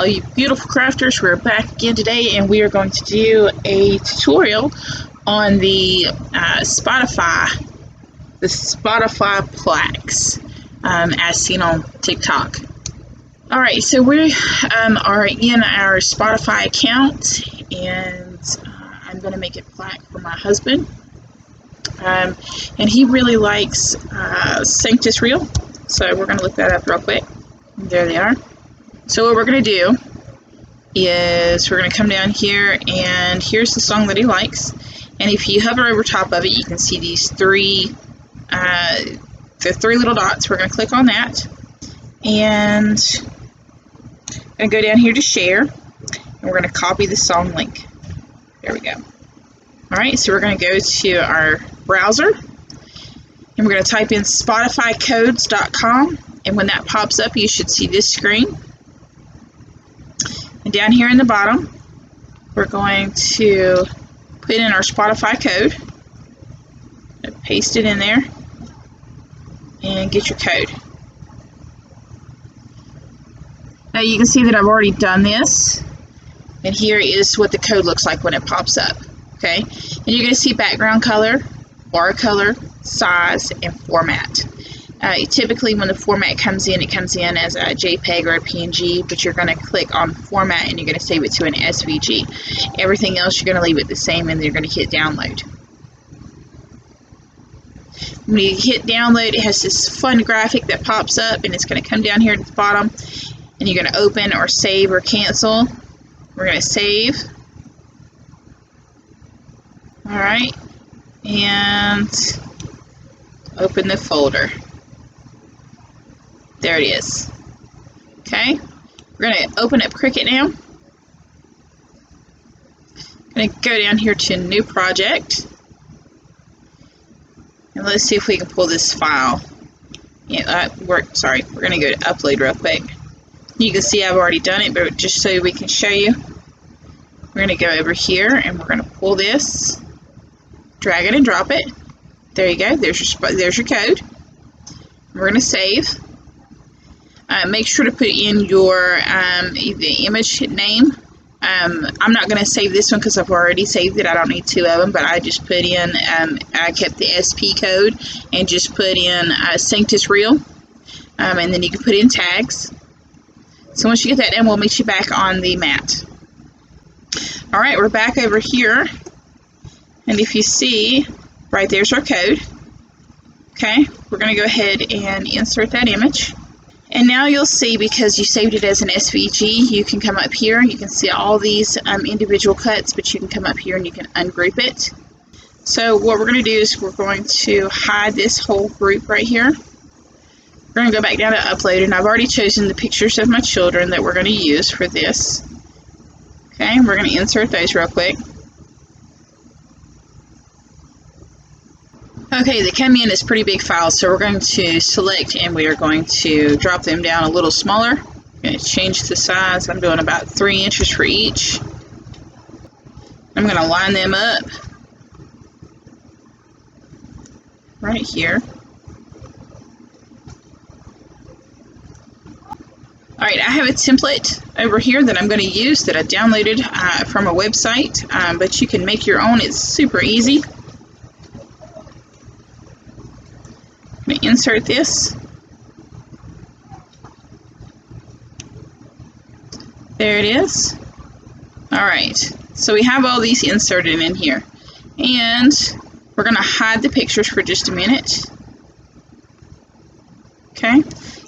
all you beautiful crafters. We're back again today, and we are going to do a tutorial on the Spotify plaques, as seen on TikTok. Alright, so we are in our Spotify account, and I'm going to make a plaque for my husband. And he really likes Sanctus Real, so we're going to look that up real quick. There they are. So what we're going to do is we're going to come down here, and here's the song that he likes. And if you hover over top of it, you can see these three little dots. We're going to click on that, and I'm going to go down here to share, and we're going to copy the song link. There we go. Alright, so we're going to go to our browser, and we're going to type in spotifycodes.com, and when that pops up, you should see this screen. And down here in the bottom, we're going to put in our Spotify code, paste it in there, and get your code. Now you can see that I've already done this, and here is what the code looks like when it pops up. Okay, and you're going to see background color, bar color, size, and format. Typically when the format comes in, it comes in as a JPEG or a PNG, but you're going to click on format and you're going to save it to an SVG. Everything else you're going to leave it the same, and then you're going to hit download. When you hit download, it has this fun graphic that pops up, and it's going to come down here at the bottom, and you're going to open or save or cancel. We're going to save. Alright, and open the folder. There it is. Okay, we're going to open up Cricut now. I'm going to go down here to New Project, and let's see if we can pull this file. Yeah, we're going to go to Upload real quick. You can see I've already done it, but just so we can show you, we're going to go over here, and we're going to pull this, drag it and drop it. There you go. There's your code. We're going to save. Make sure to put in your the image name. I'm not going to save this one because I've already saved it. I don't need two of them, but I just put in, I kept the SP code and just put in Sanctus Real, and then you can put in tags. So once you get that done, we'll meet you back on the mat. Alright, we're back over here, and if you see, right there's our code. Okay, we're going to go ahead and insert that image. And now you'll see, because you saved it as an SVG, you can come up here, you can see all these individual cuts, but you can come up here and you can ungroup it. So what we're going to do is we're going to hide this whole group right here. We're going to go back down to Upload, and I've already chosen the pictures of my children that we're going to use for this. Okay, we're going to insert those real quick. Okay, they come in as pretty big files, so we're going to select, and we are going to drop them down a little smaller. I'm going to change the size. I'm doing about 3 inches for each. I'm going to line them up right here. Alright, I have a template over here that I'm going to use that I downloaded from a website, but you can make your own. It's super easy. I'm going to insert this. There it is. Alright, so we have all these inserted in here. And we're going to hide the pictures for just a minute. Okay,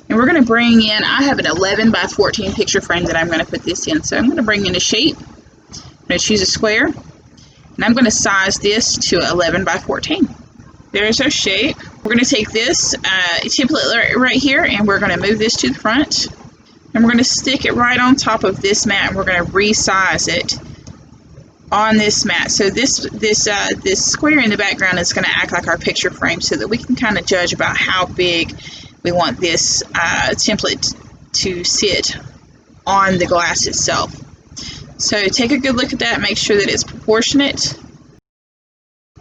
and we're going to bring in, I have an 11 by 14 picture frame that I'm going to put this in. So I'm going to bring in a shape. I'm going to choose a square, and I'm going to size this to 11 by 14. There's our shape. We're going to take this template right here, and we're going to move this to the front, and we're going to stick it right on top of this mat, and we're going to resize it on this mat. So this square in the background is going to act like our picture frame, so that we can kind of judge about how big we want this template to sit on the glass itself. So take a good look at that, make sure that it's proportionate.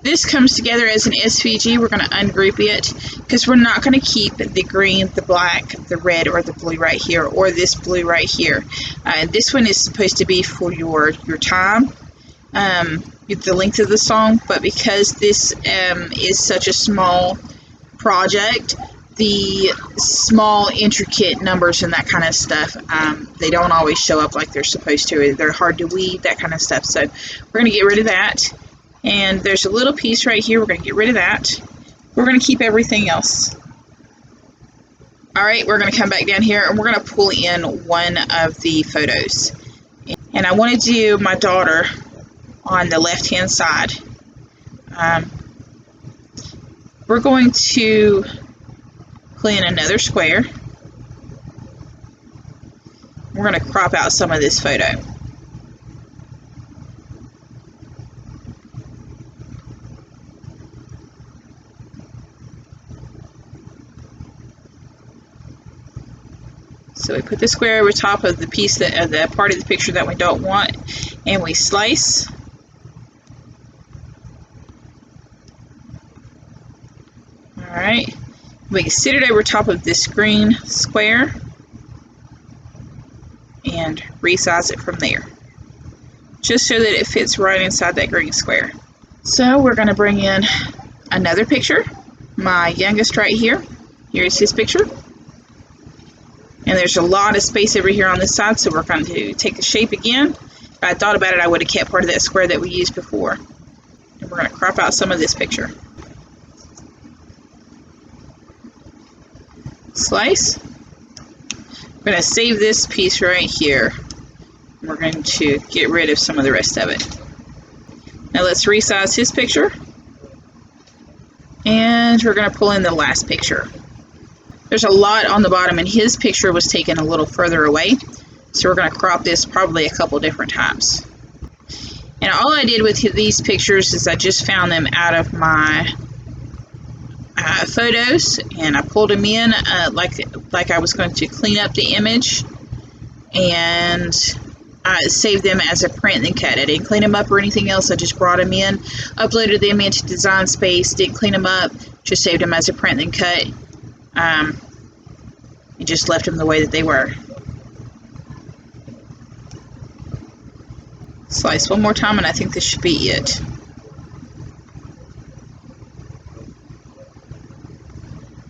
this comes together as an SVG, we're going to ungroup it because we're not going to keep the green, the black, the red, or the blue right here, or this blue right here. This one is supposed to be for your time, the length of the song, but because this is such a small project, the small intricate numbers and that kind of stuff, they don't always show up like they're supposed to. They're hard to weed, that kind of stuff. So we're going to get rid of that. And there's a little piece right here. We're going to get rid of that. We're going to keep everything else. All right, we're going to come back down here and we're going to pull in one of the photos. And I want to do my daughter on the left-hand side. We're going to pull in another square. We're going to crop out some of this photo. So we put the square over top of the piece that the part of the picture that we don't want, and we slice. All right, we sit it over top of this green square and resize it from there, just so that it fits right inside that green square. So we're going to bring in another picture, my youngest right here. Here's his picture. And there's a lot of space over here on this side, so we're going to take the shape again. If I thought about it, I would have kept part of that square that we used before. And we're going to crop out some of this picture. Slice. We're going to save this piece right here. We're going to get rid of some of the rest of it. Now let's resize his picture. And we're going to pull in the last picture. There's a lot on the bottom, and his picture was taken a little further away, so we're going to crop this probably a couple different times. And all I did with these pictures is I just found them out of my photos, and I pulled them in like I was going to clean up the image, and I saved them as a print and cut. I didn't clean them up or anything else. I just brought them in, uploaded them into Design Space, didn't clean them up, just saved them as a print and cut. And just left them the way that they were. Slice one more time, and I think this should be it.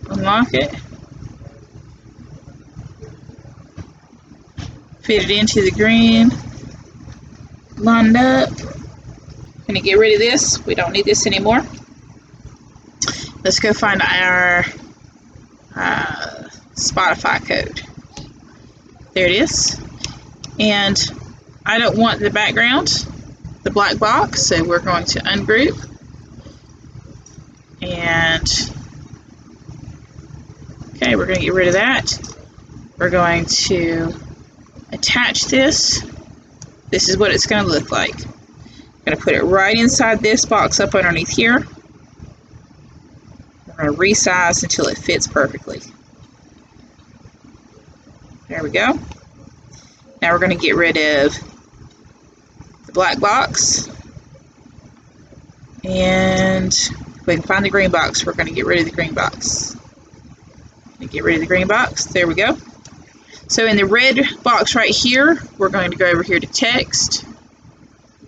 Unlock it. Fit it into the green. Lined up. Gonna get rid of this. We don't need this anymore. Let's go find our Spotify code. There it is. And I don't want the background, the black box, so we're going to ungroup. And okay, we're going to get rid of that. We're going to attach this. This is what it's going to look like. I'm going to put it right inside this box up underneath here. We're going to resize until it fits perfectly. There we go. Now we're going to get rid of the black box. And if we can find the green box, we're going to get rid of the green box. Get rid of the green box. There we go. So in the red box right here, we're going to go over here to text.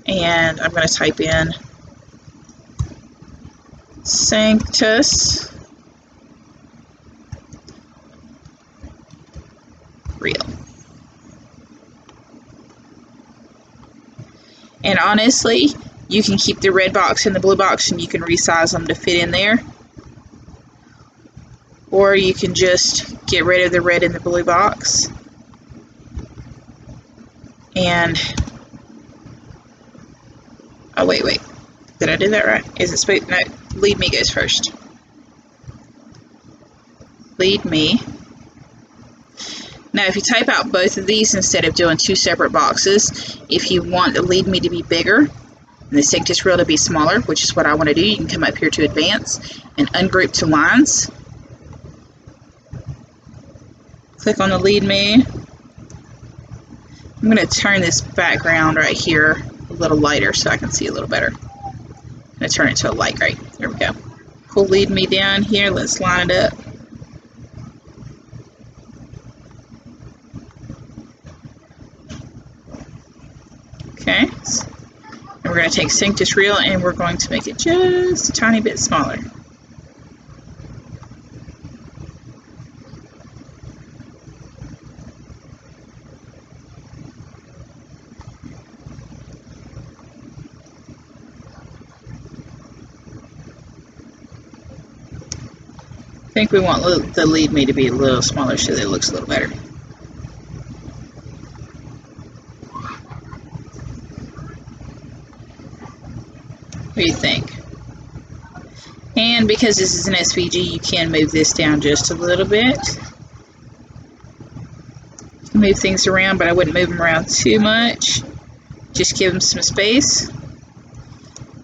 And I'm going to type in Sanctus Real. And honestly, you can keep the red box and the blue box and you can resize them to fit in there. Or you can just get rid of the red and the blue box. And, oh wait, did I do that right? Is it supposed, no, lead me goes first. Lead me. Now if you type out both of these instead of doing two separate boxes, if you want the lead me to be bigger and the Sanctus Real to be smaller, which is what I want to do, you can come up here to advance and ungroup to lines. Click on the lead me. I'm going to turn this background right here a little lighter so I can see a little better. I'm going to turn it to a light gray. There we go. Pull lead me down here. Let's line it up. Okay. And we're going to take Sanctus Real and we're going to make it just a tiny bit smaller. I think we want the lead me to be a little smaller so that it looks a little better. What do you think? And because this is an SVG, you can move this down just a little bit. Move things around, but I wouldn't move them around too much. Just give them some space.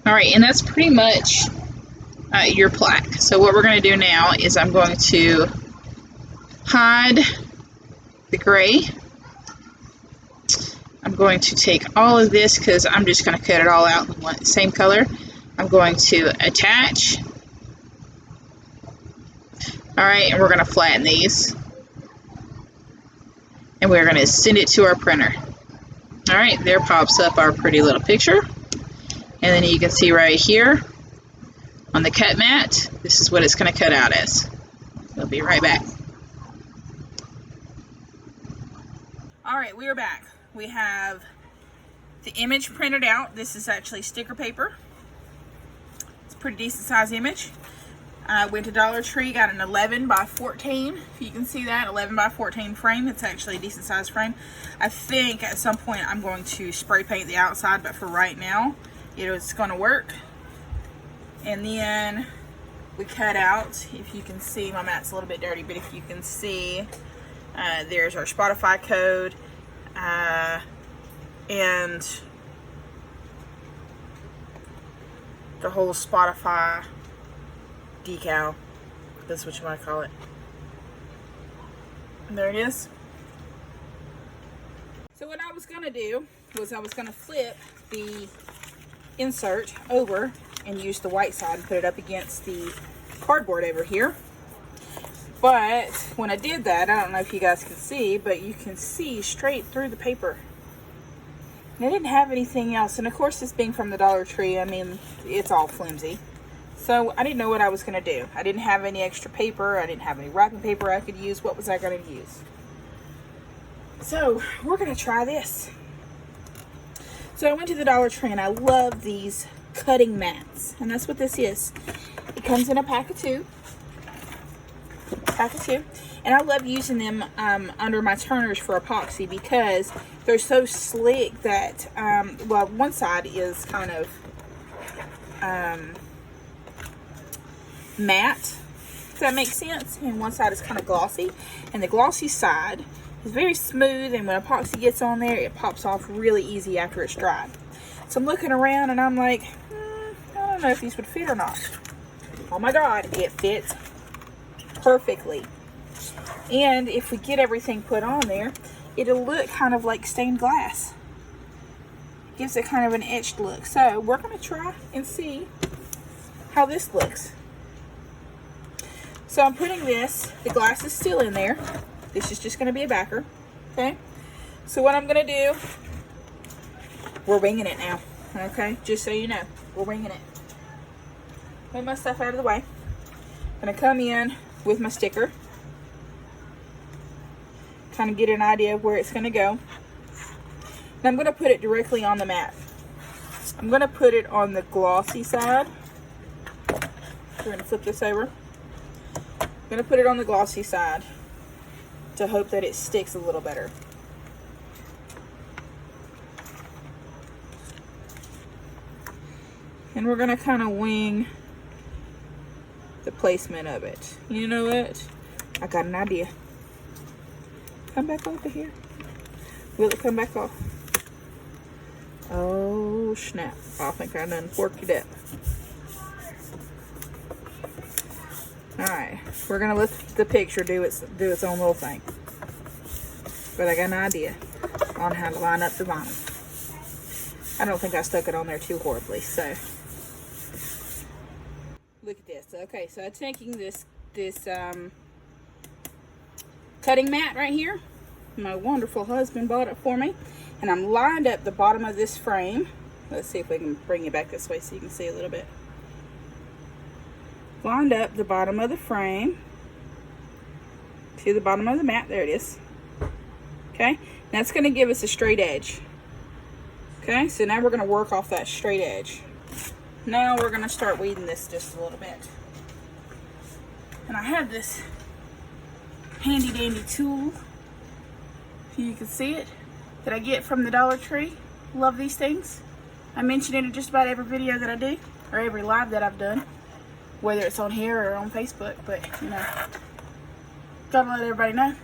Alright, and that's pretty much your plaque. So what we're going to do now is I'm going to hide the gray. I'm going to take all of this because I'm just going to cut it all out in the same color. I'm going to attach. Alright, and we're going to flatten these. And we're going to send it to our printer. Alright, there pops up our pretty little picture. And then you can see right here on the cut mat, this is what it's going to cut out as. We'll be right back. Alright, we are back. We have the image printed out. This is actually sticker paper. It's a pretty decent size image. I went to Dollar Tree, got an 11 by 14. If you can see that, 11 by 14 frame. It's actually a decent size frame. I think at some point I'm going to spray paint the outside, but for right now, it's going to work. And then we cut out, if you can see, my mat's a little bit dirty, but if you can see, there's our Spotify code, and the whole Spotify decal. That's what you might call it. And there it is. So what I was going to do was I was going to flip the insert over and use the white side and put it up against the cardboard over here. But when I did that, I don't know if you guys can see, but you can see straight through the paper. And I didn't have anything else. And of course, this being from the Dollar Tree, I mean, it's all flimsy. So I didn't know what I was going to do. I didn't have any extra paper. I didn't have any wrapping paper I could use. What was I going to use? So we're going to try this. So I went to the Dollar Tree and I love these cutting mats. And that's what this is. It comes in a pack of two. And I love using them under my turners for epoxy because they're so slick that, well, one side is kind of matte, if that makes sense, and one side is kind of glossy, and the glossy side is very smooth, and when epoxy gets on there, it pops off really easy after it's dried. So I'm looking around and I'm like, I don't know if these would fit or not. Oh my god, it fits perfectly. And if we get everything put on there, it'll look kind of like stained glass. It gives it kind of an etched look. So we're going to try and see how this looks. So I'm putting this, the glass is still in there. This is just going to be a backer. Okay. So what I'm going to do, we're winging it now. Okay. Just so you know, we're winging it. Move my stuff out of the way. I'm going to come in with my sticker. Kind of get an idea of where it's going to go. And I'm going to put it directly on the mat. I'm going to put it on the glossy side. We're going to flip this over. I'm going to put it on the glossy side to hope that it sticks a little better. And we're going to kind of wing the placement of it. You know what? I got an idea. Come back off of here. Will it come back off? Oh, snap. I think I done forked it up. Alright, we're going to let the picture do its own little thing. But I got an idea on how to line up the vinyl. I don't think I stuck it on there too horribly, so Look at this. Okay, so I'm taking this cutting mat right here. My wonderful husband bought it for me. And I'm lined up the bottom of this frame. Let's see if we can bring it back this way so you can see a little bit. Lined up the bottom of the frame to the bottom of the mat. There it is. Okay, that's going to give us a straight edge. Okay, so now we're going to work off that straight edge. Now we're going to start weeding this just a little bit. And I have this handy dandy tool, if you can see it, that I get from the Dollar Tree. Love these things. I mention it in just about every video that I do, or every live that I've done, whether it's on here or on Facebook, but you know, gotta let everybody know.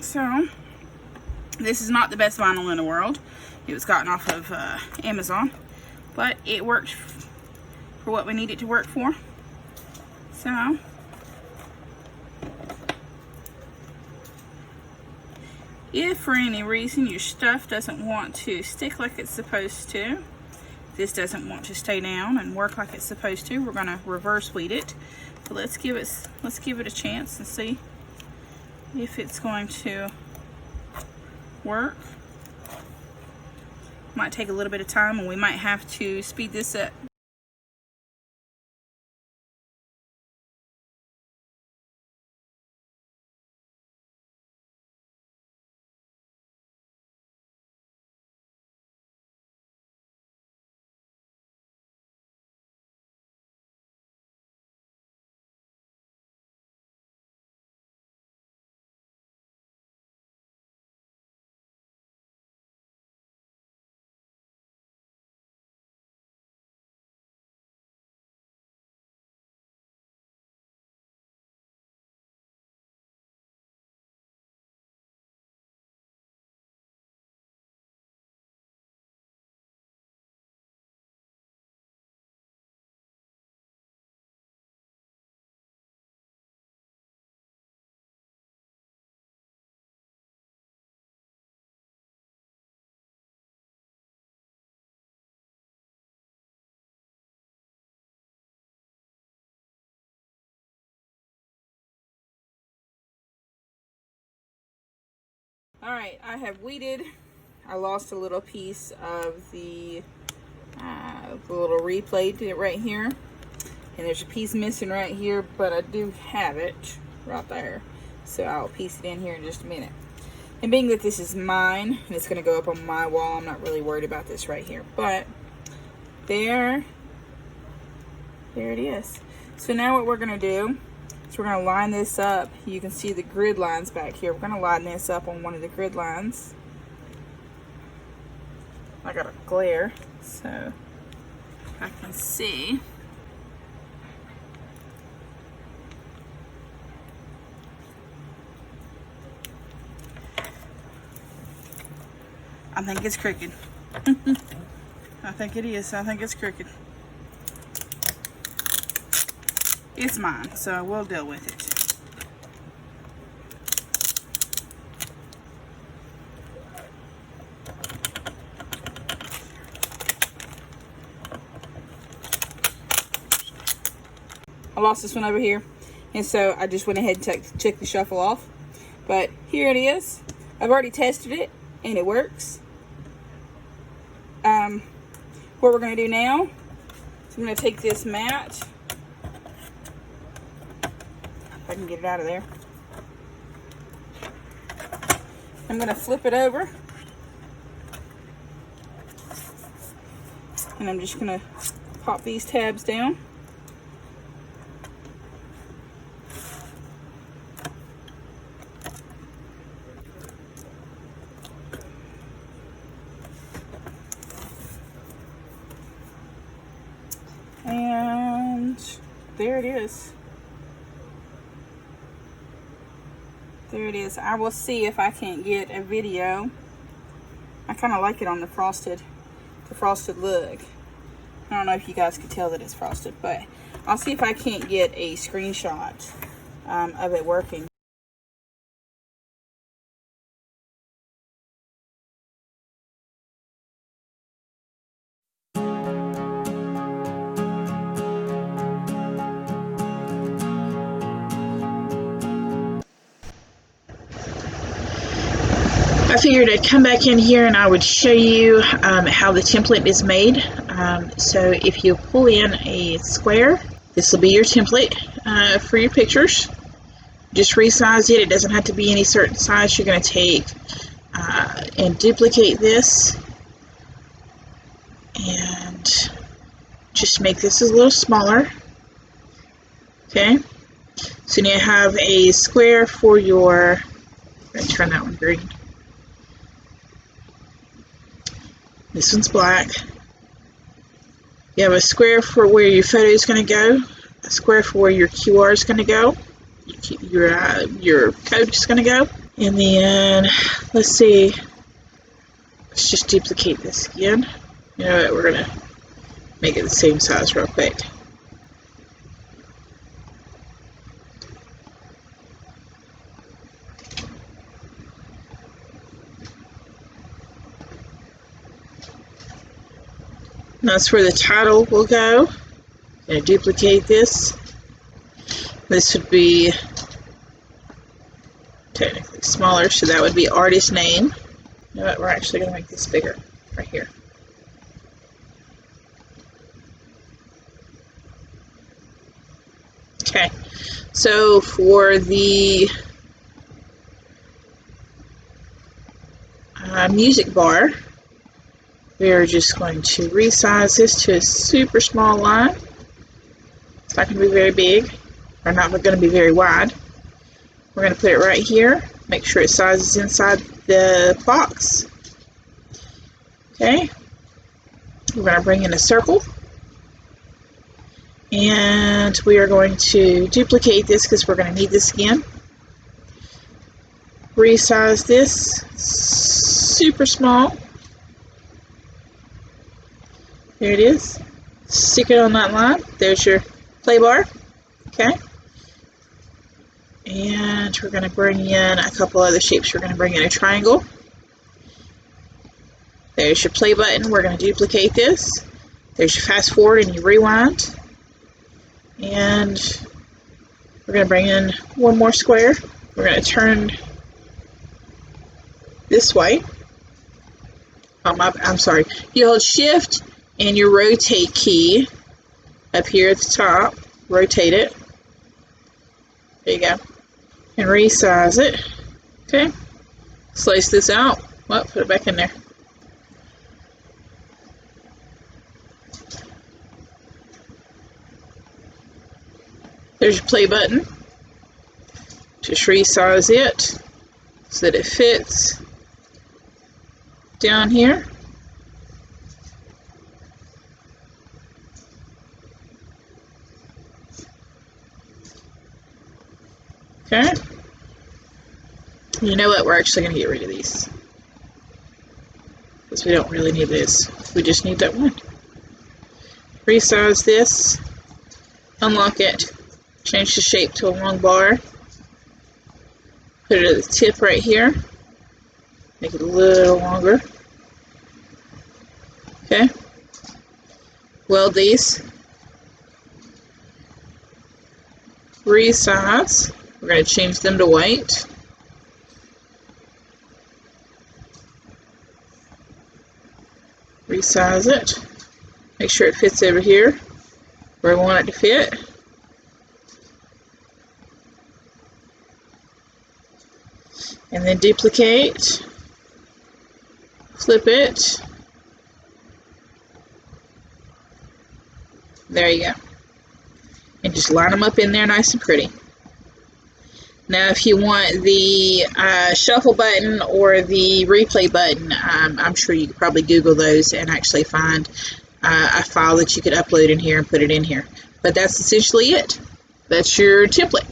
So, this is not the best vinyl in the world. It was gotten off of Amazon, but it worked for what we need it to work for. So, if for any reason your stuff doesn't want to stick like it's supposed to, this doesn't want to stay down and work like it's supposed to, we're gonna reverse weed it. But let's give it a chance and see if it's going to work. Might take a little bit of time, and we might have to speed this up. Alright, I have weeded. I lost a little piece of the little replate right here. And there's a piece missing right here, but I do have it right there. So I'll piece it in here in just a minute. And being that this is mine, and it's going to go up on my wall, I'm not really worried about this right here. But there it is. So now what we're going to do is we're going to line this up. You can see the grid lines back here. We're going to line this up on one of the grid lines. I got a glare, so I can see. I think it's crooked. I think it is. I think it's crooked. It's mine, so we'll deal with it. I lost this one over here, and so I just went ahead and took the shuffle off. But here it is. I've already tested it, and it works. What we're going to do now is I'm going to take this mat. If I can get it out of there. I'm going to flip it over. And I'm just going to pop these tabs down. And there it is. There it is. I will see if I can't get a video. I kind of like it on the frosted look. I don't know if you guys can tell that it's frosted, but I'll see if I can't get a screenshot of it working. figured I'd come back in here and I would show you how the template is made. So if you pull in a square, this will be your template for your pictures. Just resize it. It doesn't have to be any certain size. You're going to take and duplicate this and just make this a little smaller. Okay, so now you have a square for your, I'm going to turn that one green. This one's black. You have a square for where your photo is going to go, a square for where your QR is going to go, your code is going to go, and then let's see. Let's just duplicate this again. You know what? We're going to make it the same size real quick. And that's where the title will go. I'm going to duplicate this. This would be technically smaller, so that would be artist name. You know what? We're actually going to make this bigger right here. Okay, so for the music bar, we're just going to resize this to a super small line. It's not going to be very big, or not going to be very wide. We're going to put it right here. Make sure it sizes inside the box. Okay. We're going to bring in a circle. And we are going to duplicate this because we're going to need this again. Resize this super small. There it is. Stick it on that line. There's your play bar. Okay. And we're going to bring in a couple other shapes. We're going to bring in a triangle. There's your play button. We're going to duplicate this. There's your fast forward and your rewind. And we're going to bring in one more square. We're going to turn this way. I'm sorry. You hold Shift and your rotate key up here at the top. Rotate it. There you go. And resize it. Okay. Slice this out. Well, put it back in there. There's your play button. Just resize it so that it fits down here. Okay. You know what? We're actually going to get rid of these because we don't really need this. We just need that one. Resize this. Unlock it. Change the shape to a long bar. Put it at the tip right here. Make it a little longer. Okay. Weld these. Resize. We're going to change them to white. Resize it. Make sure it fits over here where we want it to fit. And then duplicate. Flip it. There you go. And just line them up in there nice and pretty. Now if you want the shuffle button or the replay button, I'm sure you could probably Google those and actually find a file that you could upload in here and put it in here. But that's essentially it. That's your template.